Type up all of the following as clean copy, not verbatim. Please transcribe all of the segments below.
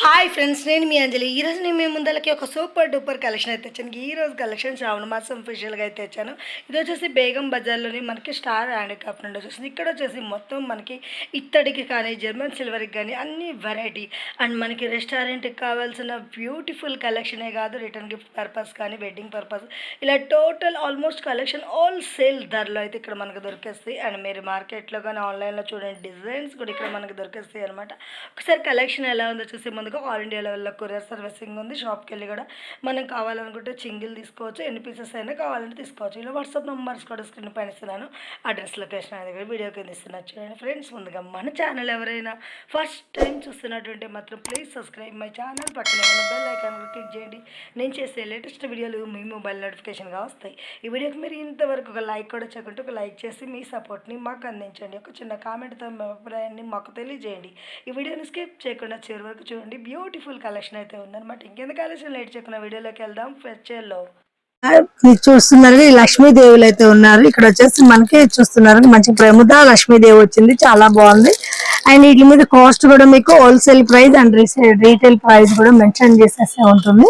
Hi friends, నేను మీ అంజలి. ఈరోజు నేను మీ ముందలకి ఒక సూపర్ డూపర్ కలెక్షన్ అయితే తెచ్చాను. ఈరోజు కలెక్షన్ శ్రావణ మాసం స్పెషల్గా అయితే తెచ్చాను. ఇది వచ్చేసి బేగం బజార్లోని మనకి స్టార్ హ్యాండిక్రాఫ్ట్ నుండి వచ్చేసింది. ఇక్కడ వచ్చేసి మొత్తం మనకి ఇత్తడికి కానీ జర్మన్ సిల్వర్కి కానీ అన్ని వెరైటీ అండ్ మనకి రెస్టారెంట్కి కావాల్సిన బ్యూటిఫుల్ కలెక్షనే కాదు, రిటర్న్ గిఫ్ట్ పర్పస్ కానీ వెడ్డింగ్ పర్పస్ ఇలా total almost collection all sale ధరలో అయితే ఇక్కడ మనకు దొరికేస్తాయి. అండ్ మీరు మార్కెట్లో కానీ ఆన్లైన్లో చూడండి, డిజైన్స్ కూడా ఇక్కడ మనకు దొరికేస్తాయి అనమాట. ఒకసారి కలెక్షన్ ఎలా ఉందో చూసి ముందుగా ఆల్ ఇండియా లెవెల్లో కొరియర్ సర్వీసింగ్ ఉంది. షాప్కి వెళ్ళి కూడా మనం కావాలనుకుంటే సింగిల్ తీసుకోవచ్చు, ఎన్ని పీసెస్ అయినా కావాలంటే తీసుకోవచ్చు. ఇలా వాట్సాప్ నెంబర్స్ కూడా స్క్రీన్ పైన ఇస్తున్నాను, అడ్రస్ లొకేషన్ అనేది కూడా వీడియో కింద ఇస్తున్నాను చూడండి. ఫ్రెండ్స్, ముందుగా మన ఛానల్ ఎవరైనా ఫస్ట్ టైం చూస్తున్నటువంటి మాత్రం ప్లీజ్ సబ్స్క్రైబ్ మై ఛానల్, పక్కనే ఉన్న బెల్ ఐకాన్ క్లిక్ చేయండి. నేను చేసే లేటెస్ట్ వీడియోలు మీ మొబైల్ నోటిఫికేషన్గా వస్తాయి. ఈ వీడియోకి మీరు ఇంతవరకు ఒక లైక్ కూడా చేయకుంటే ఒక లైక్ చేసి మీ సపోర్ట్ని మాకు అందించండి. ఒక చిన్న కామెంట్తో మీ అభిప్రాయాన్ని మాకు తెలియజేయండి. ఈ వీడియోని స్కిప్ చేయకుండా చివరి వరకు చూడండి. బ్యూటిఫుల్ కలెక్షన్ అయితే ఉందన్నమాట. ఇంకెందుకు కలెక్షన్ లేట్ చేయకుండా వీడియోలోకి వెళ్దాం. ఫెస్టివల్లో మీరు చూస్తున్నారు లక్ష్మీదేవులు అయితే ఉన్నారు. ఇక్కడ వచ్చేసి మనకి చూస్తున్నారు మంచి ప్రముఖ లక్ష్మీదేవి వచ్చింది, చాలా బాగుంది. అండ్ వీటి మీద కాస్ట్ కూడా మీకు wholesale price and retail price కూడా మెన్షన్ చేసేసి ఉంటుంది.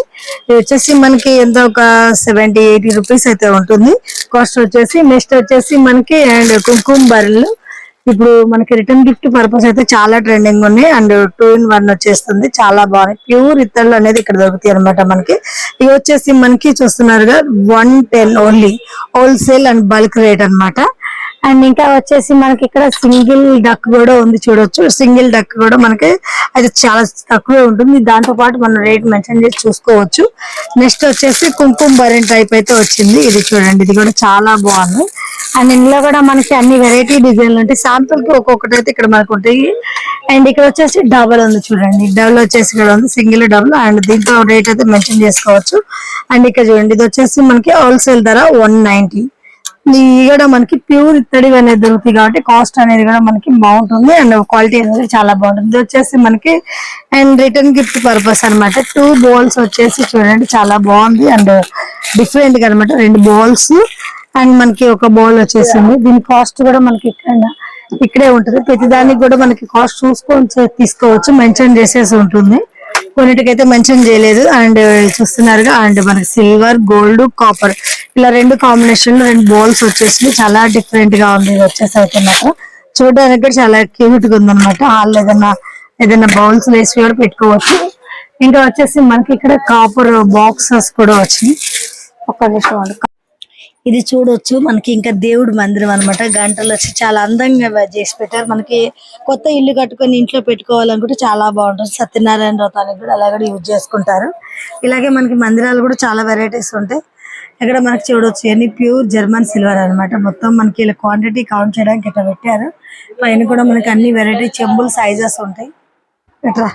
ఇది వచ్చేసి మనకి ఎంత ఒక 70-80 రూపీస్ అయితే ఉంటుంది కాస్ట్ వచ్చేసి. నెక్స్ట్ వచ్చేసి మనకి అండ్ కుంకుమ బర్రెలు ఇప్పుడు మనకి రిటర్న్ గిఫ్ట్ పర్పస్ అయితే చాలా ట్రెండింగ్ ఉన్నాయి. అండ్ 2-in-1 వచ్చేస్తుంది, చాలా బాగుంది. ప్యూర్ ఇత్తళ్ళు అనేది ఇక్కడ దొరుకుతాయి అనమాట మనకి. ఇవి వచ్చేసి మనకి చూస్తున్నారుగా 110 only wholesale and bulk rate అనమాట. అండ్ ఇంకా వచ్చేసి మనకి ఇక్కడ సింగిల్ డక్ కూడా ఉంది, చూడొచ్చు. సింగిల్ డక్ కూడా మనకి అది చాలా తక్కువే ఉంటుంది, దాంతో పాటు మనం రేట్ మెన్షన్ చేసి చూసుకోవచ్చు. నెక్స్ట్ వచ్చేసి కుంకుమ బరెన్ టైప్ అయితే వచ్చింది, ఇది చూడండి, ఇది కూడా చాలా బాగుంది. అండ్ ఇందులో కూడా మనకి అన్ని వెరైటీ డిజైన్లు ఉంటాయి. శాంపుల్ కి ఒక్కొక్కటి అయితే ఇక్కడ మనకు ఉంటాయి. అండ్ ఇక్కడ వచ్చేసి డబల్ ఉంది చూడండి, డబల్ వచ్చేసి ఇక్కడ ఉంది, సింగిల్ డబుల్. అండ్ దీంట్లో రేట్ అయితే మెన్షన్ చేసుకోవచ్చు. అండ్ ఇక్కడ చూడండి, ఇది వచ్చేసి మనకి హోల్సేల్ ధర 190. ఇది కూడా మనకి ప్యూర్ ఇత్తడి అనేది దొరుకుతుంది కాబట్టి కాస్ట్ అనేది కూడా మనకి బాగుంటుంది. అండ్ క్వాలిటీ అనేది చాలా బాగుంటుంది. ఇది వచ్చేసి మనకి అండ్ రిటర్న్ గిఫ్ట్ పర్పస్ అనమాట. 2 బౌల్స్ వచ్చేసి చూడండి, చాలా బాగుంది అండ్ డిఫరెంట్ గా అనమాట. 2 బౌల్స్ అండ్ మనకి ఒక బౌల్ వచ్చేసింది. దీని కాస్ట్ కూడా మనకి ఇక్కడే ఉంటుంది. ప్రతి దానికి కూడా మనకి కాస్ట్ చూసుకొని తీసుకోవచ్చు, మెన్షన్ చేసేసి ఉంటుంది. కొన్నిటికైతే మెన్షన్ చేయలేదు. అండ్ చూస్తున్నారుగా, అండ్ మనకి సిల్వర్, గోల్డ్, కాపర్ ఇలా 2 కాంబినేషన్ లో 2 బౌల్స్ వచ్చేసి చాలా డిఫరెంట్ గా ఉంది. ఇది వచ్చేసి అయితే మాత్రం చూడడానికి కూడా చాలా క్యూట్ గా ఉందన్నమాట. వాళ్ళు ఏదైనా బౌల్స్ వేసి కూడా పెట్టుకోవచ్చు. ఇంకా వచ్చేసి మనకి ఇక్కడ కాపర్ బాక్సెస్ కూడా వచ్చినాయి. ఒక్క నిమిషం, ఇది చూడొచ్చు మనకి ఇంకా దేవుడు మందిరం అనమాట. గంటలు వచ్చి చాలా అందంగా చేసి పెట్టారు. మనకి కొత్త ఇల్లు కట్టుకొని ఇంట్లో పెట్టుకోవాలనుకుంటే చాలా బాగుంటుంది. సత్యనారాయణ వ్రతానికి కూడా అలా కూడా యూజ్ చేసుకుంటారు. ఇలాగే మనకి మందిరాలు కూడా చాలా వెరైటీస్ ఉంటాయి. ఇక్కడ మనకి చూడొచ్చు అన్ని ప్యూర్ జర్మన్ సిల్వర్ అనమాట. మొత్తం మనకి ఇలా క్వాంటిటీ కౌంట్ చేయడానికి ఇట్లా పెట్టారు. పైన కూడా మనకి అన్ని వెరైటీ చెంబుల్ సైజెస్ ఉంటాయి. ఇట్లా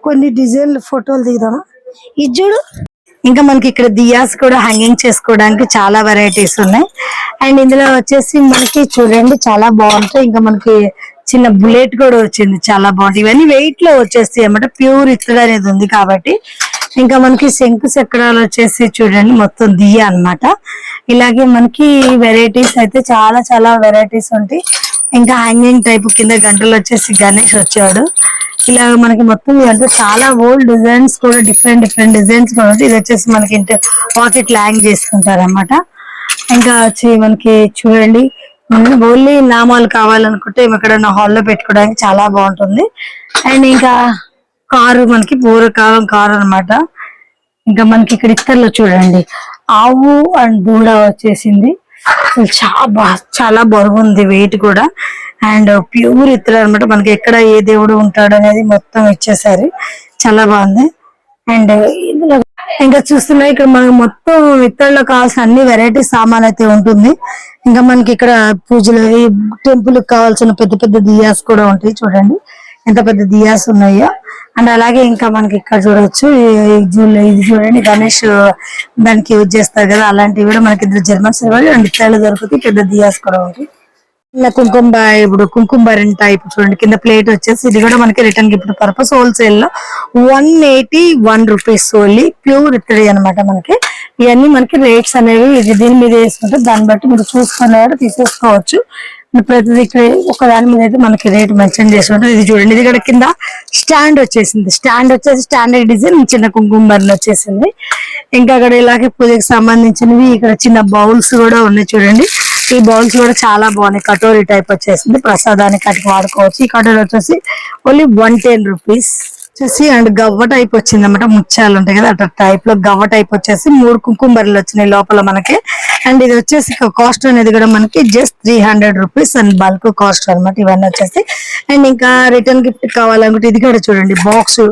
కొన్ని డిజైన్ ఫోటోలు దిగుదామా, ఇది చూడు. ఇంకా మనకి ఇక్కడ దియాస్ కూడా హ్యాంగింగ్ చేసుకోవడానికి చాలా వెరైటీస్ ఉన్నాయి. అండ్ ఇందులో వచ్చేసి మనకి చూడండి చాలా బాగుంటాయి. ఇంకా మనకి చిన్న బుల్లెట్ కూడా వచ్చింది, చాలా బాగుంది. ఇవన్నీ వెయిట్ లో వచ్చేస్తాయి అన్నమాట, ప్యూర్ ఇత్తడి అనేది ఉంది కాబట్టి. ఇంకా మనకి శంకు చక్రాలు వచ్చేసి చూడండి మొత్తం దియ అన్నమాట. ఇలాగే మనకి వెరైటీస్ అయితే చాలా చాలా వెరైటీస్ ఉంటాయి. ఇంకా హ్యాంగింగ్ టైప్ కింద గంటలు వచ్చేసి గణేష్ వచ్చాడు. ఇలా మనకి మొత్తం అంటే చాలా ఓల్డ్ డిజైన్స్ కూడా డిఫరెంట్ డిజైన్స్ కూడా ఉంటాయి. ఇది వచ్చేసి మనకి పాకెట్ ల్యాంగ్ చేసుకుంటారు అన్నమాట. ఇంకా వచ్చి మనకి చూడండి ఓన్లీ నామాలు కావాలనుకుంటే ఎక్కడైనా హాల్లో పెట్టుకోవడానికి చాలా బాగుంటుంది. అండ్ ఇంకా కారు మనకి పూర్వకాలం కారు అనమాట. ఇంకా మనకి ఇక్కడ ఇత్తర్లో చూడండి ఆవు అండ్ దూడ వచ్చేసింది. చాలా బరువు ఉంది, వెయిట్ కూడా. అండ్ ప్యూర్ ఇత్తడి అనమాట. మనకి ఎక్కడ ఏ దేవుడు ఉంటాడు అనేది మొత్తం ఇచ్చేసారు, చాలా బాగుంది. అండ్ ఇందులో ఇంకా చూస్తున్నా ఇక్కడ మనకి మొత్తం ఇత్తడిలో కావాల్సిన అన్ని వెరైటీ సామాన్ అయితే ఉంటుంది. ఇంకా మనకి ఇక్కడ పూజలు టెంపుల్ కి కావాల్సిన పెద్ద దియాస్ కూడా ఉంటాయి. చూడండి ఎంత పెద్ద దియాస్ ఉన్నాయో. అండ్ అలాగే ఇంకా మనకి ఇక్కడ చూడవచ్చు, ఇది చూడండి గణేష్ దానికి యూజ్ చేస్తారు కదా, అలాంటివి కూడా మనకి జర్మన్ సిల్వర్ అండ్ ఇత్తడిలో దొరుకుతాయి. పెద్ద దియాస్ కూడా ఉంటాయి. ఇలా ఇప్పుడు కుంకుమ టైప్ చూడండి. కింద ప్లేట్ వచ్చేసి ఇది కూడా మనకి రిటర్న్ గిఫ్ట్ పర్పస్ హోల్సేల్ లో 181 రూపీస్ ఓన్లీ. ప్యూర్ ఇత్తడి అనమాట మనకి. ఇవన్నీ మనకి రేట్స్ అనేవి ఇది దీని మీద వేసుకుంటే దాన్ని బట్టి మీరు చూసుకునేవారు తీసేసుకోవచ్చు. ప్రతిదీ ఇక్కడ ఒక దాని మీద అయితే మనకి రేట్ మెన్షన్ చేసి ఉంటుంది. ఇది చూడండి, ఇది కూడా కింద స్టాండ్ వచ్చేసింది. స్టాండ్ వచ్చేసి స్టాండర్డ్ డిజైన్ చిన్న కుంకుమ వచ్చేసింది. ఇంకా అక్కడ ఇలాగే పూజకి సంబంధించినవి ఇక్కడ చిన్న బౌల్స్ కూడా ఉన్నాయి చూడండి. ఈ బౌల్స్ కూడా చాలా బాగున్నాయి. కటోరీ టైప్ వచ్చేసింది, ప్రసాదానికి అటు వాడుకోవచ్చు. ఈ కటోరీ వచ్చేసి ఓన్లీ 110 రూపీస్ వచ్చేసి. అండ్ గవ్వ టైప్ వచ్చింది అనమాట. ముత్యాలు ఉంటాయి కదా అట్లా టైప్ లో గవ్వ టైప్ వచ్చేసి 3 కుంకుమలు వచ్చినాయి లోపల మనకి. అండ్ ఇది వచ్చేసి కాస్ట్ అనేది కూడా మనకి just 300 rupees and bulk cost అనమాట ఇవన్నీ వచ్చేసి. అండ్ ఇంకా రిటర్న్ గిఫ్ట్ కావాలనుకుంటే ఇది కూడా చూడండి, బాక్స్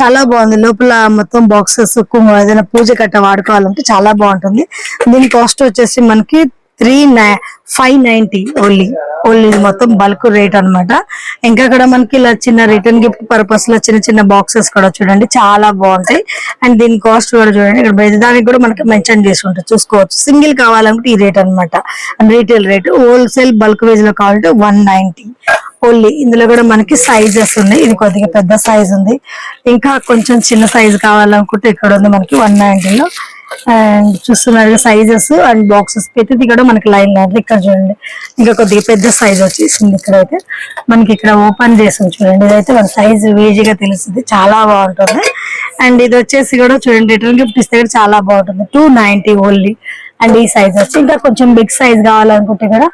చాలా బాగుంది. లోపల మొత్తం బాక్సెస్ ఏదైనా పూజ కట్ట వాడుకోవాలంటే చాలా బాగుంటుంది. దీని కాస్ట్ వచ్చేసి మనకి 590 ఓన్లీ. ఇది మొత్తం బల్క్ రేట్ అనమాట. ఇంకా అక్కడ మనకి ఇలా చిన్న రిటర్న్ గిఫ్ట్ పర్పస్ లో చిన్న చిన్న బాక్సెస్ కూడా చూడండి చాలా బాగుంటాయి. అండ్ దీని కాస్ట్ కూడా చూడండి, ఇక్కడ దానికి కూడా మనకి మెన్షన్ చేసి ఉంటుంది చూసుకోవచ్చు. సింగిల్ కావాలంటే ఈ రేట్ అనమాట. And retail rate. Wholesale bulk వేజ్ లో కావాలంటే 190 ఓన్లీ. ఇందులో కూడా మనకి సైజెస్ ఉన్నాయి. ఇది కొద్దిగా పెద్ద సైజ్ ఉంది. ఇంకా కొంచెం చిన్న సైజ్ కావాలనుకుంటే ఇక్కడ ఉంది మనకి 190 లో. అండ్ చూస్తున్నారు సైజెస్ అండ్ బాక్సెస్ ప్రతిది కూడా మనకి లైన్ లో ఇక్కడ చూడండి. ఇంకా కొద్దిగా పెద్ద సైజ్ వచ్చేసింది. ఇక్కడైతే మనకి ఇక్కడ ఓపెన్ చేసి చూడండి. ఇదైతే మన సైజ్ ఈజీగా తెలుస్తుంది, చాలా బాగుంటుంది. అండ్ ఇది వచ్చేసి కూడా చూడండి, రిటర్న్ గిఫ్ట్ ఇస్తే కూడా చాలా బాగుంటుంది. 290 ఓన్లీ. అండ్ ఈ సైజ్ వచ్చి ఇంకా కొంచెం బిగ్ సైజ్ కావాలనుకుంటే కూడా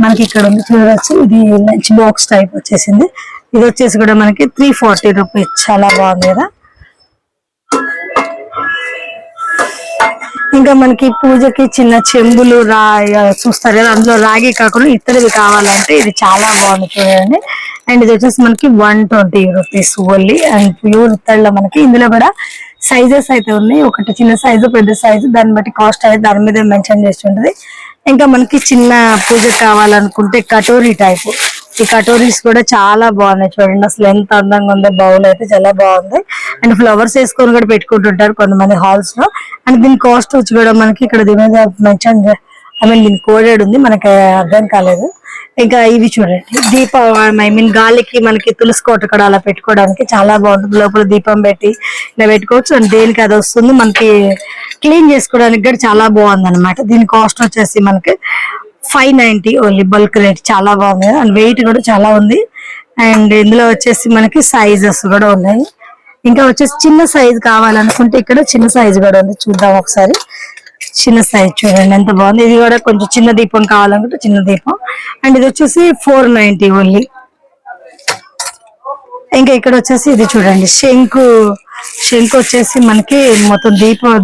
మనకి ఇక్కడ ఉంది చూడవచ్చు. ఇది లంచ్ బాక్స్ టైప్ వచ్చేసింది. ఇది వచ్చేసి కూడా మనకి 340 రూపీస్. చాలా బాగుంది కదా. ఇంకా మనకి పూజకి చిన్న చెంబులు చూస్తారు కదా, అందులో రాగి కాకుండా ఇతరువి కావాలంటే ఇది చాలా బాగుంది చూడండి. అండ్ ఇది వచ్చేసి మనకి 120 రూపీస్ ఓన్లీ. అండ్ ప్యూర్ ఇత్తడిలో మనకి ఇందులో కూడా సైజెస్ అయితే ఉన్నాయి. ఒకటి చిన్న సైజు పెద్ద సైజు, దాన్ని బట్టి కాస్ట్ అయితే దాని మీద మెన్షన్ చేసి ఉంటుంది. ఇంకా మనకి చిన్న పూజ కావాలనుకుంటే కటోరీ టైప్. ఈ కటోరీస్ కూడా చాలా బాగున్నాయి చూడండి. అసలు ఎంత అందంగా ఉందో. బౌల్ అయితే చాలా బాగుంది. అండ్ ఫ్లవర్స్ వేసుకొని కూడా పెట్టుకుంటుంటారు కొంతమంది హాల్స్ లో. అండ్ దీని కాస్ట్ వచ్చి కూడా మనకి ఇక్కడ దీని మీద మెన్షన్ దీని కోడెడ్ ఉంది, మనకి అర్థం కాలేదు. ఇంకా ఇవి చూడండి, గాలికి మనకి తులసి కోట కూడా అలా పెట్టుకోవడానికి చాలా బాగుంటుంది. లోపల దీపం పెట్టి ఇలా పెట్టుకోవచ్చు. అండ్ దేనికి అది వస్తుంది మనకి క్లీన్ చేసుకోవడానికి కూడా చాలా బాగుంది అనమాట. దీని కాస్ట్ వచ్చేసి మనకి 590 ఓన్లీ. బల్క్ రేట్ చాలా బాగుంది. అండ్ వెయిట్ కూడా చాలా ఉంది. అండ్ ఇందులో వచ్చేసి మనకి సైజెస్ కూడా ఉన్నాయి. ఇంకా వచ్చేసి చిన్న సైజ్ కావాలనుకుంటే ఇక్కడ చిన్న సైజ్ కూడా ఉంది, చూద్దాం ఒకసారి. చిన్న సైజ్ చూడండి ఎంత బాగుంది. ఇది కూడా కొంచెం చిన్న దీపం కావాలనుకుంటే చిన్న దీపం. అండ్ ఇది వచ్చేసి 490 ఓన్లీ. ఇంకా ఇక్కడ వచ్చేసి ఇది చూడండి, శంకు వచ్చేసి మనకి మొత్తం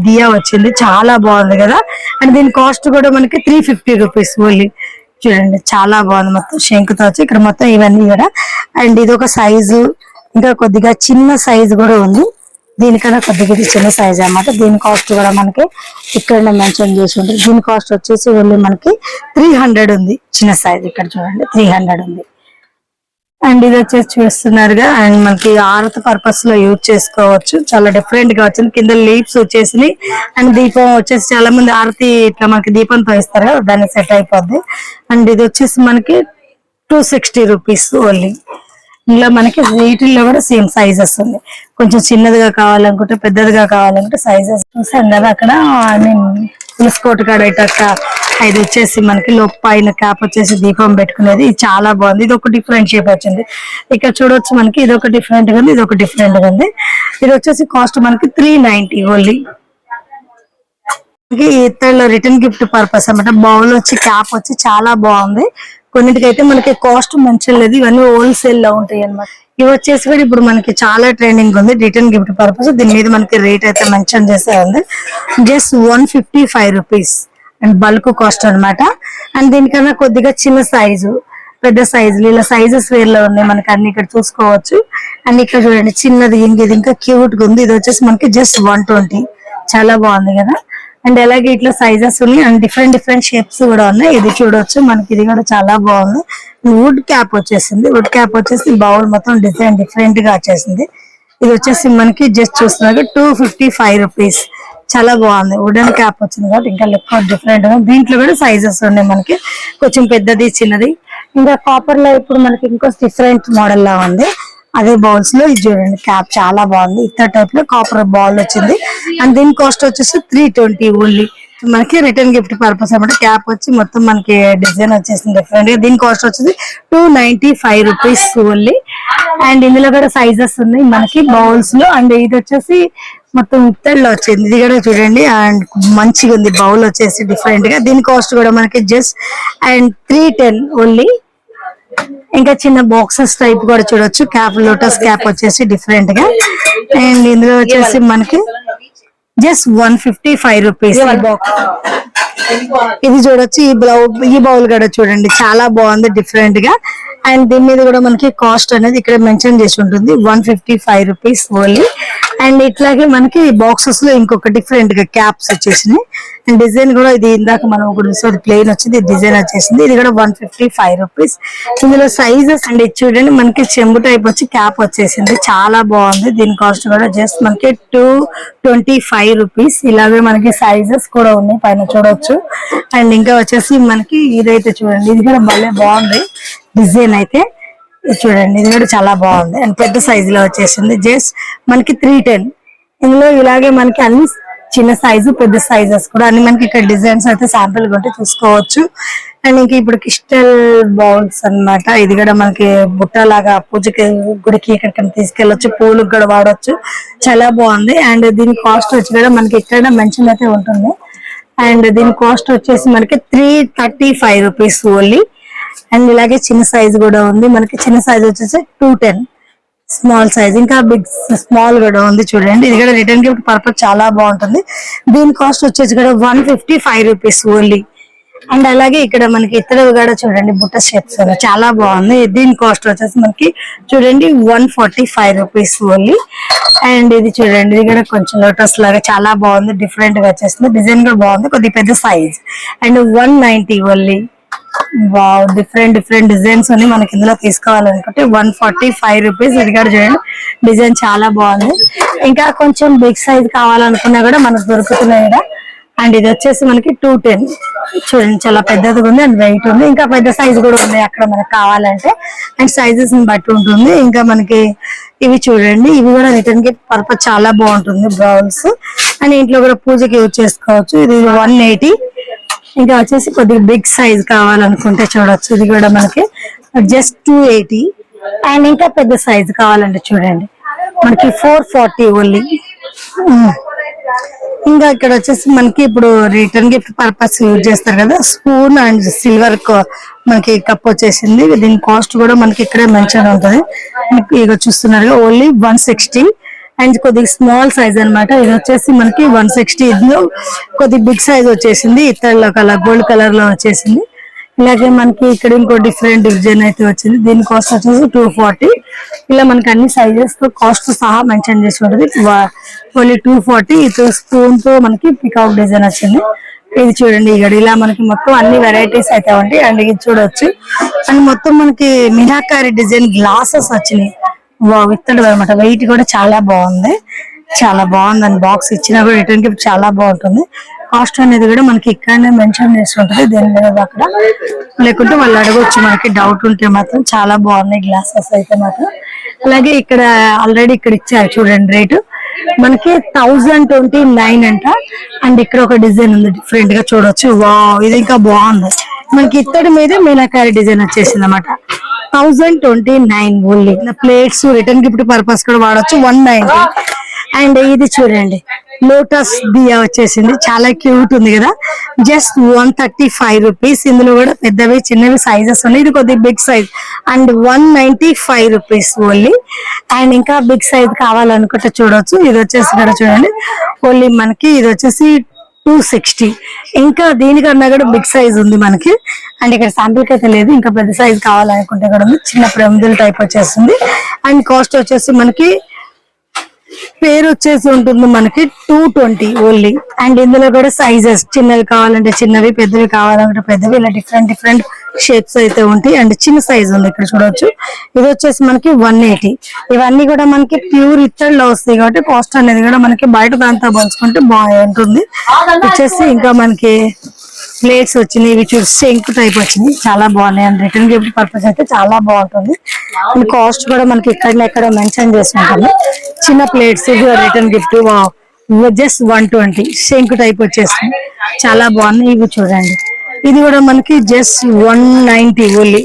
దియా వచ్చింది, చాలా బాగుంది కదా. అండ్ దీని కాస్ట్ కూడా మనకి 350 రూపీస్ ఓన్లీ. చూడండి చాలా బాగుంది, మొత్తం శంకుతో వచ్చి ఇక్కడ మొత్తం ఇవన్నీ కూడా. అండ్ ఇది ఒక సైజు, ఇంకా కొద్దిగా చిన్న సైజు కూడా ఉంది. దీనికన్నా కొద్దిగా చిన్న సైజ్ అన్నమాట. దీని కాస్ట్ కూడా మనకి ఇక్కడ మెన్షన్ చేసి ఉంటుంది. దీని కాస్ట్ వచ్చేసి ఓన్లీ మనకి 300 ఉంది. చిన్న సైజ్ ఇక్కడ చూడండి 300 ఉంది. అండ్ ఇది వచ్చేసి చూస్తున్నారుగా. అండ్ మనకి ఆరతి పర్పస్ లో యూజ్ చేసుకోవచ్చు. చాలా డిఫరెంట్ గా వచ్చింది. కింద లీవ్స్ వచ్చేసి అండ్ దీపం వచ్చేసి చాలా మంది ఆరతి ఇట్లా మనకి దీపంతో ఇస్తారు కదా, దాన్ని సెట్ అయిపోద్ది. అండ్ ఇది వచ్చేసి మనకి 260 రూపీస్ ఓన్లీ. ఇందులో మనకి వీటిల్లో కూడా సేమ్ సైజెస్ ఉంది. కొంచెం చిన్నదిగా కావాలనుకుంటే పెద్దదిగా కావాలనుకుంటే సైజెస్ చూసాం కదా అక్కడ. తులసికోట కాడ ఇటక్క ఇది వచ్చేసి మనకి పైన క్యాప్ వచ్చేసి దీపం పెట్టుకునేది. ఇది చాలా బాగుంది. ఇది ఒక డిఫరెంట్ షేప్ వచ్చింది. ఇక్కడ చూడొచ్చు మనకి ఇది ఒక డిఫరెంట్ గా ఉంది, ఇది ఒక డిఫరెంట్ గా ఉంది. ఇది వచ్చేసి కాస్ట్ మనకి 390 ఓన్లీ. ఇతరులో రిటర్న్ గిఫ్ట్ పర్పస్ అన్నమాట. బౌల్ వచ్చి క్యాప్ వచ్చి చాలా బాగుంది. కొన్నిటికైతే మనకి కాస్ట్ మంచిగా లేదు, ఇవన్నీ హోల్సేల్ లో ఉంటాయి అన్నమాట. ఇవి వచ్చేసి కూడా ఇప్పుడు మనకి చాలా ట్రెండింగ్ ఉంది రిటర్న్ గిఫ్ట్ పర్పస్. దీని మీద మనకి రేట్ అయితే మెన్షన్ చేసే ఉంది, just 155 rupees. And bulk cost అనమాట. అండ్ దీనికన్నా కొద్దిగా చిన్న సైజు పెద్ద సైజులు ఇలా సైజెస్ వేర్లో ఉన్నాయి మనకి అన్ని ఇక్కడ చూసుకోవచ్చు. అండ్ ఇక్కడ చూడండి చిన్నది, ఇది ఇంకా క్యూట్ గా ఉంది. ఇది వచ్చేసి మనకి జస్ట్ 120. చాలా బాగుంది కదా. అండ్ అలాగే ఇట్లా సైజెస్ ఉన్నాయి అండ్ డిఫరెంట్ షేప్స్ కూడా ఉన్నాయి. ఇది చూడొచ్చు మనకి, ఇది కూడా చాలా బాగుంది. వుడ్ క్యాప్ వచ్చేసింది. వుడ్ క్యాప్ వచ్చేసి బౌల్ మొత్తం డిజైన్ డిఫరెంట్ గా వచ్చేసింది. ఇది వచ్చేసి మనకి జస్ట్ చూస్తున్నారు 255 రూపీస్. చాలా బాగుంది. వుడెన్ క్యాప్ వచ్చింది కాబట్టి ఇంకా లుక్ డిఫరెంట్ గా. దీంట్లో కూడా సైజెస్ ఉన్నాయి మనకి, కొంచెం పెద్దది చిన్నది. ఇంకా కాపర్ లో ఇప్పుడు మనకి ఇంకో డిఫరెంట్ మోడల్ లా ఉంది. అదే బౌల్స్ లో ఇది చూడండి, క్యాప్ చాలా బాగుంది. ఇతర టైప్ లో కాపర్ బాల్ వచ్చింది. అండ్ దీని కాస్ట్ వచ్చేసి 320 ఓన్లీ. మనకి రిటర్న్ గిఫ్ట్ పర్పస్ అన్నమాట. క్యాప్ వచ్చి మొత్తం మనకి డిజైన్ వచ్చేసింది డిఫరెంట్ గా. దీని కాస్ట్ వచ్చేసి 295 రూపీస్ ఓన్లీ. అండ్ ఇందులో కూడా సైజెస్ ఉన్నాయి మనకి బౌల్స్ లో. అండ్ ఇది వచ్చేసి మొత్తం ఇత్తడిలో వచ్చింది. ఇది కూడా చూడండి, అండ్ మంచిగా ఉంది బౌల్ వచ్చేసి డిఫరెంట్ గా. దీని కాస్ట్ కూడా మనకి జస్ట్ అండ్ 310 ఓన్లీ. ఇంకా చిన్న బాక్సెస్ టైప్ కూడా చూడొచ్చు. క్యాప్ లోటస్ క్యాప్ వచ్చేసి డిఫరెంట్ గా. అండ్ ఇందులో వచ్చేసి మనకి జస్ట్ 155 రూపీస్ బాక్స్. ఇది చూడొచ్చు, ఈ బౌల్ కూడా చూడండి చాలా బాగుంది డిఫరెంట్ గా. అండ్ దీని మీద కూడా మనకి కాస్ట్ అనేది ఇక్కడ మెన్షన్ చేసి ఉంటుంది, 155 రూపీస్ ఓన్లీ. అండ్ ఇట్లాగే మనకి బాక్సెస్ లో ఇంకొక డిఫరెంట్ గా క్యాప్స్ వచ్చేసినాయి. అండ్ డిజైన్ కూడా ఇది ఇందాక మనం ఒకటి ప్లెయిన్ వచ్చింది, డిజైన్ వచ్చేసింది. ఇది కూడా 155 రూపీస్. ఇందులో సైజెస్ అండ్ ఇది చూడండి మనకి చెంబు టైప్ వచ్చి క్యాప్ వచ్చేసింది, చాలా బాగుంది. దీని కాస్ట్ కూడా జస్ట్ మనకి 225 రూపీస్. ఇలాగే మనకి సైజెస్ కూడా ఉన్నాయి, పైన చూడొచ్చు. అండ్ ఇంకా వచ్చేసి మనకి ఇదైతే చూడండి, ఇది కూడా భలే బాగుంది డిజైన్ అయితే. ఇది చూడండి, ఇది కూడా చాలా బాగుంది. అండ్ పెద్ద సైజ్ లో వచ్చేసింది, జస్ట్ మనకి 310. ఇందులో ఇలాగే మనకి అన్ని చిన్న సైజు పెద్ద సైజెస్ కూడా అన్ని మనకి ఇక్కడ డిజైన్స్ అయితే శాంపిల్ కొంటే చూసుకోవచ్చు. అండ్ ఇంకా ఇప్పుడు క్రిస్టల్ బౌల్స్ అన్నమాట. ఇది కూడా మనకి బుట్ట లాగా పూజకి గుడికి ఎక్కడికైనా తీసుకెళ్ళొచ్చు, పూలకు కూడా వాడొచ్చు, చాలా బాగుంది. అండ్ దీని కాస్ట్ వచ్చి కూడా మనకి ఇక్కడ మెన్షన్ అయితే ఉంటుంది. అండ్ దీని కాస్ట్ వచ్చేసి మనకి 335 రూపీస్ ఓన్లీ. అండ్ ఇలాగే చిన్న సైజ్ కూడా ఉంది మనకి. చిన్న సైజ్ వచ్చేసి 210, స్మాల్ సైజ్. ఇంకా బిగ్ స్మాల్ కూడా ఉంది చూడండి. ఇది కూడా రిటర్న్ గిఫ్ట్ పర్పస్ చాలా బాగుంటుంది. దీని కాస్ట్ వచ్చేసి కూడా 155 రూపీస్ ఓన్లీ. అండ్ అలాగే ఇక్కడ మనకి ఇతర కూడా చూడండి బుట్ట షేప్స్ చాలా బాగుంది. దీని కాస్ట్ వచ్చేసి మనకి చూడండి 145 రూపీస్ ఓన్లీ. అండ్ ఇది చూడండి, ఇది కూడా కొంచెం లోటస్ లాగా చాలా బాగుంది, డిఫరెంట్ గా వచ్చేసింది. డిజైన్ కూడా బాగుంది, కొద్దిగా పెద్ద size. And 190 only. Wow, different designs అని మనకి ఇందులో తీసుకోవాలనుకుంటే 145 రూపీస్. ఇది కూడా చూడండి, డిజైన్ చాలా బాగుంది. ఇంకా కొంచెం బిగ్ సైజ్ కావాలనుకున్నా కూడా మనకు దొరుకుతున్నాయి కదా. అండ్ ఇది వచ్చేసి మనకి 210. చూడండి చాలా పెద్దదిగా ఉంది అండ్ వెయిట్ ఉంది. ఇంకా పెద్ద సైజ్ కూడా ఉంది అక్కడ మనకు కావాలంటే. అండ్ సైజెస్ బట్టి ఉంటుంది. ఇంకా మనకి ఇవి చూడండి, ఇవి కూడా రిటర్న్ గిఫ్ట్ పర్పస్ చాలా బాగుంటుంది బౌల్స్. అండ్ ఇంట్లో కూడా పూజకి యూజ్ చేసుకోవచ్చు. ఇది 180. ఇంకా వచ్చేసి కొద్దిగా బిగ్ సైజ్ కావాలనుకుంటే చూడొచ్చు, ఇది కూడా మనకి జస్ట్ 280. అండ్ ఇంకా పెద్ద సైజ్ కావాలంటే చూడండి మనకి 440 ఓన్లీ. ఇంకా ఇక్కడ వచ్చేసి మనకి ఇప్పుడు రిటర్న్ గిఫ్ట్ పర్పస్ యూజ్ చేస్తారు కదా, స్పూన్ అండ్ సిల్వర్ మనకి కప్ వచ్చేసింది. దీని కాస్ట్ కూడా మనకి ఇక్కడే మెన్షన్ ఉంటుంది. ఇక చూస్తున్నారు ఓన్లీ 160. అండ్ కొద్దిగా స్మాల్ సైజ్ అన్నమాట. ఇది వచ్చేసి మనకి 160. ఇందులో కొద్దిగా బిగ్ సైజ్ వచ్చేసింది, ఇతరులో కలర్ గోల్డ్ కలర్ లో వచ్చేసింది. ఇలాగే మనకి ఇక్కడ ఇంకో డిఫరెంట్ డిజైన్ అయితే వచ్చింది. దీని కాస్ట్ వచ్చేసి 240. ఇలా మనకి అన్ని సైజెస్ తో కాస్ట్ సహా మెన్షన్ చేసి ఉంటుంది. ఓన్లీ 240. ఇది స్పూన్ తో మనకి పికాక్ డిజైన్ వచ్చింది. ఇది చూడండి, ఇక్కడ ఇలా మనకి మొత్తం అన్ని వెరైటీస్ అయితే ఉంటాయి. అండ్ ఇది చూడొచ్చు. అండ్ మొత్తం మనకి మీనాకారి డిజైన్ గ్లాసెస్ వచ్చినాయి. ఇత్తడి అనమాట. వెయిట్ కూడా చాలా బాగుంది, చాలా బాగుందని బాక్స్ ఇచ్చినా కూడా రిటర్న్ గిఫ్ట్ చాలా బాగుంటుంది. కాస్ట్ అనేది కూడా మనకి ఇక్కడనే మెన్షన్ చేసి ఉంటుంది, దేని మీద అక్కడ. లేకుంటే వాళ్ళు అడగొచ్చు మనకి డౌట్ ఉంటే మాత్రం. చాలా బాగున్నాయి గ్లాసెస్ అయితే మాత్రం. అలాగే ఇక్కడ ఆల్రెడీ ఇక్కడ ఇచ్చారు చూడండి రేటు మనకి 1029 అంట. అండ్ ఇక్కడ ఒక డిజైన్ ఉంది డిఫరెంట్ గా చూడొచ్చు. వావ్, ఇది ఇంకా బాగుంది. మనకి ఇత్తడి మీద మీనాకారి డిజైన్ వచ్చేసింది అన్నమాట. 1029 only. Plates return gift purpose కూడా వాడచ్చు, 190. అండ్ ఇది చూడండి లోటస్ దియా వచ్చేసింది, చాలా క్యూట్ ఉంది కదా, జస్ట్ 135 రూపీస్. ఇందులో కూడా పెద్దవి చిన్నవి సైజెస్ ఉన్నాయి. ఇది కొద్దిగా big size and 195 rupees only. And ఇంకా బిగ్ సైజ్ కావాలనుకుంటే చూడొచ్చు. ఇది వచ్చేసి కూడా చూడండి ఓన్లీ మనకి ఇది వచ్చేసి 260. ఇంకా దీనికన్నా కూడా బిగ్ సైజ్ ఉంది మనకి. అండ్ ఇక్కడ శాంపిల్ కి అయితే లేదు, ఇంకా పెద్ద సైజ్ కావాలనుకుంటే కూడా ఉంది. చిన్న ప్రమిదల టైప్ వచ్చేస్తుంది. అండ్ కాస్ట్ వచ్చేసి మనకి పేరు వచ్చేసి ఉంటుంది మనకి 220 ఓన్లీ. అండ్ ఇందులో కూడా సైజెస్ చిన్నవి కావాలంటే చిన్నవి, పెద్దవి కావాలంటే పెద్దవి, ఇలా డిఫరెంట్ షేప్స్ అయితే ఉంటాయి. అండ్ చిన్న సైజ్ ఉంది ఇక్కడ చూడొచ్చు. ఇది వచ్చేసి మనకి 180. ఇవన్నీ కూడా మనకి ప్యూర్ ఇత్తడిలో వస్తాయి కాబట్టి కాస్ట్ అనేది కూడా మనకి బయట దాంతో పోల్చుకుంటే బాగుంటుంది. వచ్చేసి ఇంకా మనకి ప్లేట్స్ వచ్చినాయి. ఇవి చూసి శంకు టైప్ వచ్చింది, చాలా బాగున్నాయి. అండ్ రిటర్న్ గిఫ్ట్ పర్పస్ అయితే చాలా బాగుంటుంది. అండ్ కాస్ట్ కూడా మనకి ఎక్కడ మెన్షన్ చేసి ఉంటుంది. చిన్న ప్లేట్స్ రిటర్న్ గిఫ్ట్ జస్ట్ 120 శంకు టైప్ వచ్చేస్తుంది, చాలా బాగుంది. ఇవి చూడండి, ఇది కూడా మనకి జస్ట్ 190 ఓన్లీ.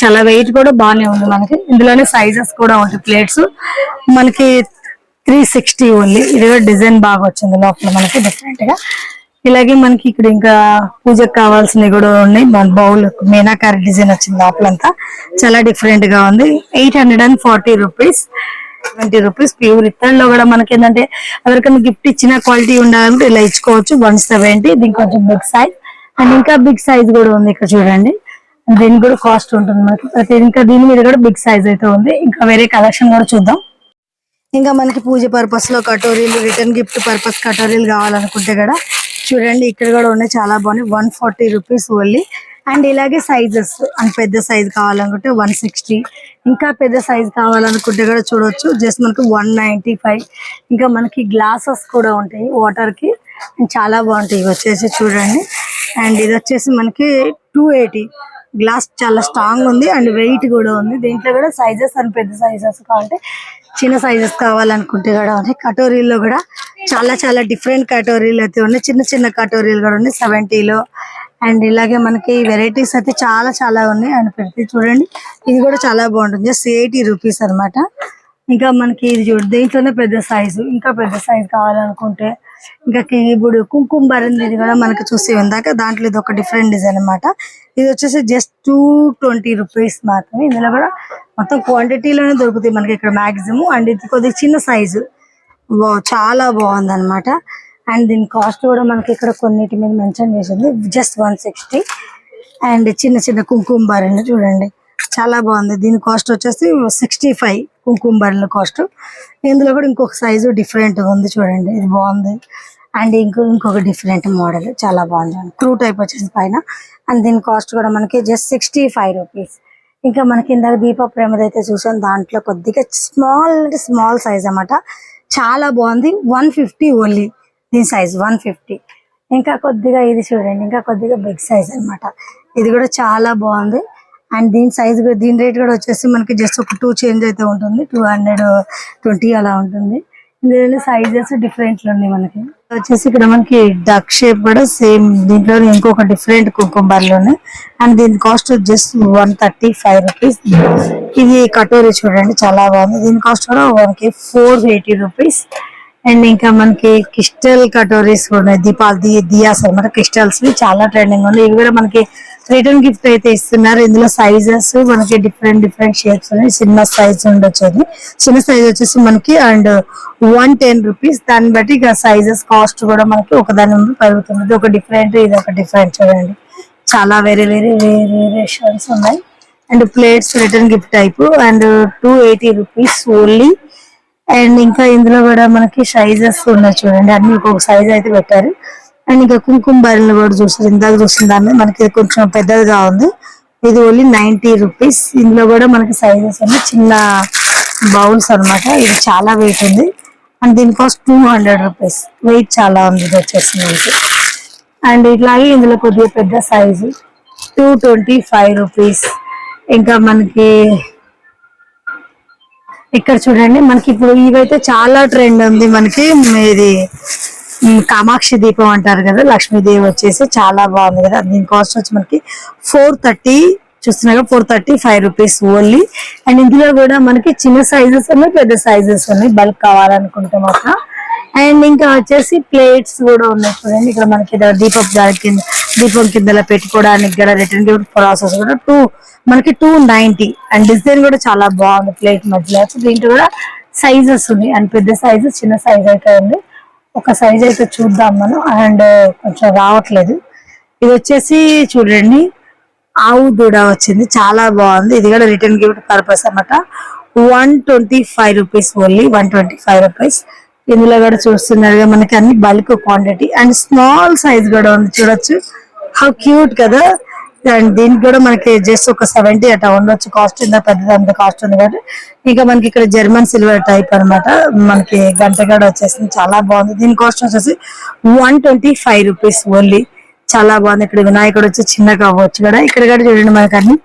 చాలా వెయిట్ కూడా బాగానే ఉంది మనకి. ఇందులోనే సైజెస్ కూడా ఉంటాయి. ప్లేట్స్ మనకి 360 ఓన్లీ. ఇది కూడా డిజైన్ బాగా వచ్చింది లోపల మనకి డిఫరెంట్ గా. ఇలాగే మనకి ఇక్కడ ఇంకా పూజకు కావాల్సినవి కూడా ఉన్నాయి. మన బౌల్ మీనాకారి డిజైన్ వచ్చింది లోపలంతా, చాలా డిఫరెంట్ గా ఉంది. 840 రూపీస్, 20 రూపీస్ ప్యూర్ ఇత్తడి లో కూడా మనకి ఏంటంటే ఎవరికైనా గిఫ్ట్ ఇచ్చిన క్వాలిటీ ఉండాలంటే ఇలా ఇచ్చుకోవచ్చు. 170. దీనికి కొంచెం బిగ్ సైజ్ అండ్ ఇంకా బిగ్ సైజ్ కూడా ఉంది. ఇక్కడ చూడండి, దీనికి కూడా కాస్ట్ ఉంటుంది మనకి. ఇంకా దీని మీద కూడా బిగ్ సైజ్ అయితే ఉంది. ఇంకా వేరే కలెక్షన్ కూడా చూద్దాం. ఇంకా మనకి పూజ పర్పస్ లో కటోరీలు, రిటర్న్ గిఫ్ట్ పర్పస్ కటోరీలు కావాలనుకుంటే కూడా చూడండి, ఇక్కడ కూడా ఉన్నాయి, చాలా బాగున్నాయి. 140 రూపీస్ ఓన్లీ. అండ్ ఇలాగే సైజెస్ అండ్ పెద్ద సైజ్ కావాలనుకుంటే 160, ఇంకా పెద్ద సైజ్ కావాలనుకుంటే కూడా చూడొచ్చు, జస్ట్ మనకి 195. ఇంకా మనకి గ్లాసెస్ కూడా ఉంటాయి వాటర్ కి, చాలా బాగుంటాయి. ఇవి వచ్చేసి చూడండి, అండ్ ఇది వచ్చేసి మనకి 280. గ్లాస్ చాలా స్ట్రాంగ్ ఉంది అండ్ వెయిట్ కూడా ఉంది. దీంట్లో కూడా సైజెస్ అండ్ పెద్ద సైజెస్ కావాలంటే చిన్న సైజెస్ కావాలనుకుంటే కూడా ఉన్నాయి. కటోరీల్లో కూడా చాలా డిఫరెంట్ కటోరీలు అయితే ఉన్నాయి. చిన్న కటోరీలు కూడా ఉన్నాయి 70లో. అండ్ ఇలాగే మనకి వెరైటీస్ అయితే చాలా ఉన్నాయి. అండ్ పెడితే చూడండి, ఇది కూడా చాలా బాగుంటుంది, జస్ట్ 80 రూపీస్ అనమాట. ఇంకా మనకి ఇది చూడు, దీంట్లోనే పెద్ద సైజు, ఇంకా పెద్ద సైజు కావాలనుకుంటే ఇంకా ఇప్పుడు కుంకుమ బరింది, ఇది కూడా మనకి చూసి ఉందాక. దాంట్లో ఇది ఒక డిఫరెంట్ డిజైన్ అనమాట. ఇది వచ్చేసి జస్ట్ 220 రూపీస్ మాత్రమే. ఇందులో కూడా మొత్తం క్వాంటిటీలోనే దొరుకుతాయి మనకి ఇక్కడ మాక్సిమం. అండ్ ఇది కొద్దిగా చిన్న సైజు, చాలా బాగుంది అనమాట. అండ్ దీని కాస్ట్ కూడా మనకి ఇక్కడ కొన్నిటి మీద మెన్షన్ చేసింది, జస్ట్ 160. అండ్ చిన్న కుంకుమ బరిని చూడండి, చాలా బాగుంది. దీని కాస్ట్ వచ్చేసి 65 కుంకుమ బరిల కాస్ట్. ఇందులో కూడా ఇంకొక సైజు డిఫరెంట్ ఉంది చూడండి, ఇది బాగుంది. అండ్ ఇంకొక డిఫరెంట్ మోడల్ చాలా బాగుంది, క్రూ టైప్ వచ్చేసి పైన. అండ్ దీని కాస్ట్ కూడా మనకి జస్ట్ 65 రూపీస్. ఇంకా మనకి ఇందాక దీప ప్రేమదైతే చూసాం, దాంట్లో కొద్దిగా స్మాల్ సైజ్ అన్నమాట, చాలా బాగుంది. 150 ఓన్లీ దీని సైజ్, 150. ఇంకా కొద్దిగా ఇది చూడండి, ఇంకా కొద్దిగా బిగ్ సైజ్ అన్నమాట. ఇది కూడా చాలా బాగుంది. అండ్ దీని సైజ్ దీని రేట్ కూడా వచ్చేసి మనకి జస్ట్ ఒక 2 చేంజ్ అయితే ఉంటుంది, 220 అలా ఉంటుంది. ఇందులో సైజెస్ డిఫరెంట్ ఉన్నాయి మనకి. వచ్చేసి ఇక్కడ మనకి డక్ షేప్ కూడా సేమ్, దీంట్లో ఇంకొక డిఫరెంట్ కుంకుమలు ఉన్నాయి. అండ్ దీని కాస్ట్ జస్ట్ 135 రూపీస్. ఇది కటోరీ చూడండి, చాలా బాగుంది. దీని కాస్ట్ కూడా మనకి 480 రూపీస్. అండ్ ఇంకా మనకి క్రిస్టల్ కటోరీస్ కూడా దియాస్ అనమాట, క్రిస్టల్స్ చాలా ట్రెండింగ్ ఉంది. ఇవి కూడా మనకి రిటర్న్ గిఫ్ట్ అయితే ఇస్తున్నారు. ఇందులో సైజెస్ మనకి డిఫరెంట్ షేప్స్ ఉన్నాయి. చిన్న సైజ్ ఉండొచ్చు, చిన్న సైజ్ వచ్చేసి మనకి అండ్ 110 రూపీస్. దాన్ని బట్టి ఇక సైజెస్ కాస్ట్ కూడా మనకి ఒకదాని ముందు పెరుగుతుంది. ఇది ఒక డిఫరెంట్, ఇది ఒక డిఫరెంట్ చూడండి, చాలా వేరియేషన్స్ ఉన్నాయి. And plates return gift type and 280 rupees only. And ఇంకా ఇందులో కూడా మనకి సైజెస్ ఉన్నాయి చూడండి, అన్ని ఒక్కొక్క సైజ్ అయితే పెట్టారు. అండ్ ఇంకా కుంకుమ బరిలు కూడా చూస్తారు, ఇందాక చూసిన దాన్ని మనకి కొంచెం పెద్దదిగా ఉంది. ఇది ఓన్లీ 90 రూపీస్. ఇందులో కూడా మనకి సైజెస్ ఉన్నాయి, చిన్న బౌల్స్ అన్నమాట. ఇది చాలా వెయిట్ ఉంది. అండ్ దీని కాస్ట్ 200 రూపీస్. వెయిట్ చాలా ఉంది ఇది వచ్చేసి మనకి. అండ్ ఇట్లాగే ఇందులో కొద్దిగా పెద్ద సైజు 225 రూపీస్. ఇంకా మనకి ఇక్కడ చూడండి, మనకి ఇప్పుడు ఇవైతే చాలా ట్రెండ్ ఉంది మనకి. ఇది కామాక్షి దీపం అంటారు కదా, లక్ష్మీదేవి వచ్చేసి చాలా బాగుంది కదా. దీని కాస్ట్ వచ్చి మనకి 430 చూస్తున్నాగా, 435 రూపీస్ ఓన్లీ. అండ్ ఇందులో కూడా మనకి చిన్న సైజెస్ ఉన్నాయి, పెద్ద సైజెస్ ఉన్నాయి, బల్క్ కావాలనుకుంటే మాత్రం. అండ్ ఇంకా వచ్చేసి ప్లేట్స్ కూడా ఉన్నాయి చూడండి. ఇక్కడ మనకి దీపం కింద పెట్టుకోవడానికి కూడా రిటర్న్ గిఫ్ట్ ప్రాసెస్ కూడా మనకి 290. అండ్ డిజైన్ కూడా చాలా బాగుంది ప్లేట్ మధ్యలో. దీంట్లో కూడా సైజెస్ ఉన్నాయి, అండ్ పెద్ద సైజు, చిన్న సైజ్ అయితే ఉంది. ఒక సైజ్ అయితే చూద్దాం మనం. అండ్ కొంచెం రావట్లేదు. ఇది వచ్చేసి చూడండి, ఆవు దూడ వచ్చింది, చాలా బాగుంది. ఇది కూడా రిటర్న్ గిఫ్ట్ పర్పస్ అన్నమాట. 125 రూపీస్ ఓన్లీ, 125 రూపీస్. ఇందులో కూడా చూస్తున్నారు మనకి అన్ని bulk quantity and small size కూడా ఉంది చూడొచ్చు, హౌ క్యూట్ కదా. అండ్ దీనికి కూడా మనకి జస్ట్ ఒక 70 అట్లా ఉండొచ్చు కాస్ట్. ఇంత పెద్దది అంత కాస్ట్ ఉంది కాబట్టి. ఇంకా మనకి ఇక్కడ జర్మన్ సిల్వర్ టైప్ అన్నమాట, మనకి గంట కూడా వచ్చేసింది, చాలా బాగుంది. దీని కాస్ట్ వచ్చేసి 125 రూపీస్ ఓన్లీ. చాలా బాగుంది. ఇక్కడ వినాయకుడు వచ్చి చిన్నగా అవ్వచ్చు కూడా. ఇక్కడ కూడా చూడండి మనకి అన్ని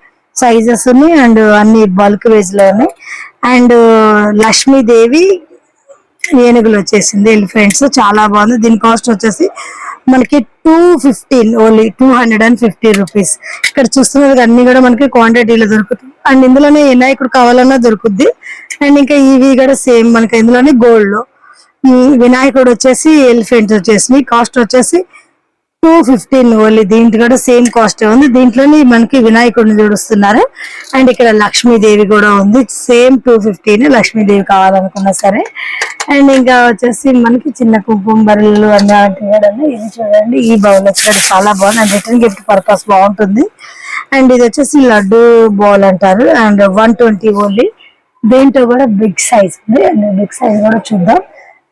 సైజెస్ ఉన్నాయి అండ్ అన్ని బల్క్ వేజ్ లో ఉన్నాయి. అండ్ లక్ష్మీదేవి ఏనుగులు వచ్చేసింది ఎలిఫెంట్స్, చాలా బాగుంది. దీని కాస్ట్ వచ్చేసి మనకి 215, ఓన్లీ 250 రూపీస్. ఇక్కడ చూస్తున్నది అన్ని కూడా మనకి క్వాంటిటీలో దొరుకుతుంది. అండ్ ఇందులోనే వినాయకుడు కావాలన్నా దొరుకుద్ది. అండ్ ఇంకా ఇవి కూడా సేమ్ మనకి ఇందులోనే గోల్డ్ లో వినాయకుడు వచ్చేసి ఎలిఫెంట్ వచ్చేసి కాస్ట్ వచ్చేసి 215 ఓన్లీ. దీంట్లో కూడా సేమ్ కాస్ట్ ఉంది. దీంట్లోనే మనకి వినాయకుడిని చూడుస్తున్నారు. అండ్ ఇక్కడ లక్ష్మీదేవి కూడా ఉంది, సేమ్ 215. లక్ష్మీదేవి కావాలనుకున్నా సరే. అండ్ ఇంకా వచ్చేసి మనకి చిన్న కుంకుమ బరులు అన్నీ కూడా ఉన్నాయి. ఇది చూడండి, ఈ బౌల్ వచ్చి చాలా బాగుంది. అండ్ రిటర్న్ గిఫ్ట్ పర్పస్ బాగుంటుంది. అండ్ ఇది వచ్చేసి లడ్డు బౌల్ అంటారు. And 120 only. దీంట్లో కూడా బిగ్ సైజ్ ఉంది. అండ్ బిగ్ సైజ్ కూడా చూద్దాం.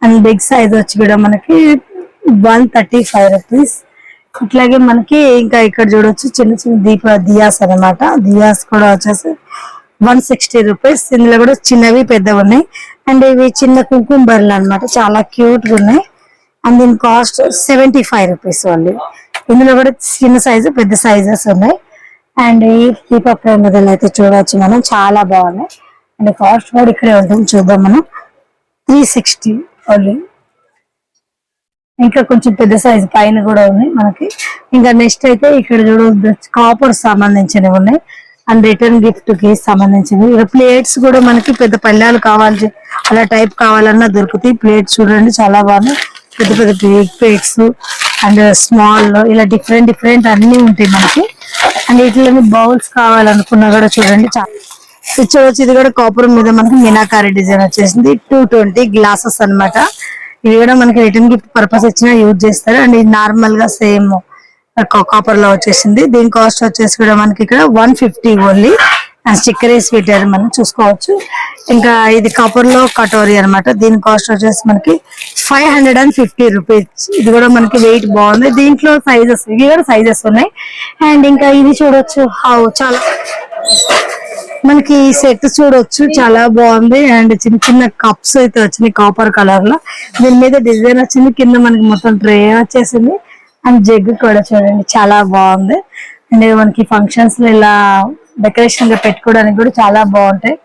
అండ్ బిగ్ సైజ్ వచ్చి కూడా మనకి 135 రూపీస్. ఇట్లాగే మనకి ఇంకా ఇక్కడ చూడొచ్చు చిన్న చిన్న దియాస్ అన్నమాట. దియాస్ కూడా వచ్చేసి 160 రూపీస్. ఇందులో కూడా చిన్నవి పెద్దవి ఉన్నాయి. అండ్ ఇవి చిన్న కుంకుమ బర్రెలు అనమాట, చాలా క్యూట్ గా ఉన్నాయి. అండ్ దీని కాస్ట్ 75 రూపీస్ ఓన్లీ. ఇందులో కూడా చిన్న సైజు పెద్ద సైజెస్ ఉన్నాయి. అండ్ ఈ దీపక్ మొదలు అయితే చూడవచ్చు మనం, చాలా బాగున్నాయి. అండ్ కాస్ట్ కూడా ఇక్కడే ఉంటుంది, చూద్దాం మనం. 360 ఓన్లీ. ఇంకా కొంచెం పెద్ద సైజు పైన కూడా ఉన్నాయి మనకి. ఇంకా నెక్స్ట్ అయితే ఇక్కడ చూడవచ్చు కాపర్ సంబంధించినవి ఉన్నాయి. అండ్ రిటర్న్ గిఫ్ట్ కి సంబంధించినవి. ఇక్కడ ప్లేట్స్ కూడా మనకి పెద్ద పళ్ళాలు కావాలి అలా టైప్ కావాలన్నా దొరుకుతాయి. ప్లేట్స్ చూడండి చాలా బాగున్నాయి, పెద్ద పెద్ద బిగ్ ప్లేట్స్ అండ్ స్మాల్ ఇలా డిఫరెంట్ అన్ని ఉంటాయి మనకి. అండ్ వీటిలోని బౌల్స్ కావాలనుకున్నా కూడా చూడండి చూడవచ్చు. ఇది కూడా కాపర్ మీద మనకి మీనాకారి డిజైన్ వచ్చేసింది. 220 గ్లాసెస్ అన్నమాట. ఇవి కూడా మనకి రిటర్న్ గిఫ్ట్ పర్పస్ ఇచ్చినా యూజ్ చేస్తారు. అండ్ ఇది నార్మల్ గా సేమ్ కాపర్ లో వచ్చేసింది. దీని కాస్ట్ వచ్చేసి కూడా మనకి ఇక్కడ 150 ఓన్లీ. అండ్ స్టిక్కర్ స్వీటర్ మనం చూసుకోవచ్చు. ఇంకా ఇది కాపర్ లో కటోరీ అన్నమాట. దీని కాస్ట్ వచ్చేసి మనకి 550 రూపీస్. ఇది కూడా మనకి వెయిట్ బాగుంది. దీంట్లో సైజెస్ ఇవి కూడా సైజెస్ ఉన్నాయి. అండ్ ఇంకా ఇది చూడొచ్చు, చాలా మనకి ఈ సెట్ చూడొచ్చు, చాలా బాగుంది. అండ్ చిన్న చిన్న కప్స్ అయితే వచ్చినాయి కాపర్ కలర్ లో. దీని మీద డిజైన్ వచ్చింది, కింద మనకి మొత్తం ట్రే వచ్చేసింది. అండ్ జగ్ కూడా చూడండి చాలా బాగుంది. అండ్ మనకి ఫంక్షన్స్ లో ఇలా డెకరేషన్ గా పెట్టుకోవడానికి కూడా చాలా బాగుంటాయి.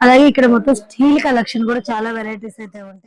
అలాగే ఇక్కడ మొత్తం స్టీల్ కలెక్షన్ కూడా చాలా వెరైటీస్ అయితే ఉంటాయి.